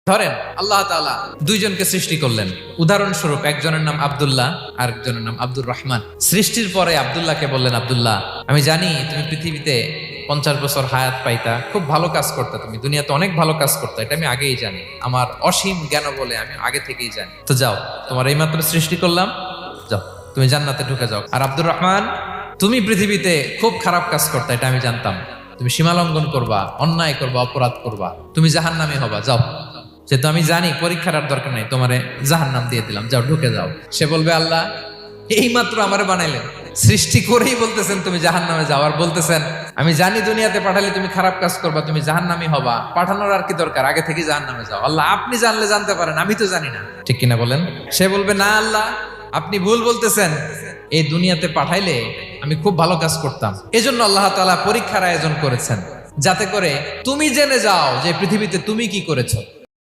ধরেন আল্লাহ তাআলা দুইজনকে সৃষ্টি করলেন, উদাহরণস্বরূপ একজনের নাম আব্দুল্লাহ আর একজনের নাম আব্দুর রহমান। সৃষ্টির পরে আব্দুল্লাহকে বললেন, আব্দুল্লাহ আমি জানি তুমি পৃথিবীতে 50 বছর হায়াত পাইতা, খুব ভালো কাজ করতা, তুমি দুনিয়াতে অনেক ভালো কাজ করতা, এটা আমি আগেই জানি, আমার অসীম জ্ঞান বলে আমি আগে থেকেই জানি। তো যাও, তোমার এইমাত্র সৃষ্টি করলাম, যাও তুমি জান্নাতে ঢুকে যাও। আর আব্দুর রহমান, তুমি পৃথিবীতে খুব খারাপ কাজ করতা, এটা আমি জানতাম, তুমি সীমালঙ্ঘন করবা, অন্যায় করবা, অপরাধ করবা, তুমি জাহান্নামী হবা, যাও। যেহেতু আমি জানি পরীক্ষার আর দরকার নেই, তোমারে জাহান্নাম দিয়ে দিলাম, যাও ঢুকে যাও। সে বলবে, আল্লাহ এই মাত্র আমারে বানাইলেন, সৃষ্টি করেই বলতেছেন তুমি জাহান্নামে যাও, আর বলতেছেন আমি জানি দুনিয়াতে পাঠালে তুমি খারাপ কাজ করবা, তুমি জাহান্নামী হবা, পাঠানোর আর কি দরকার, আগে থেকেই জাহান্নামে যাও। আল্লাহ আপনি জানলে জানতে পারেন, আমি তো জানি না, ঠিক কিনা বলেন? সে বলবে, না আল্লাহ আপনি ভুল বলতেছেন, এই দুনিয়াতে পাঠাইলে আমি খুব ভালো কাজ করতাম, এজন্য আল্লাহ তাআলা পরীক্ষার আয়োজন করেছেন, যাতে করে তুমি জেনে যাও যে পৃথিবীতে তুমি কি করেছো।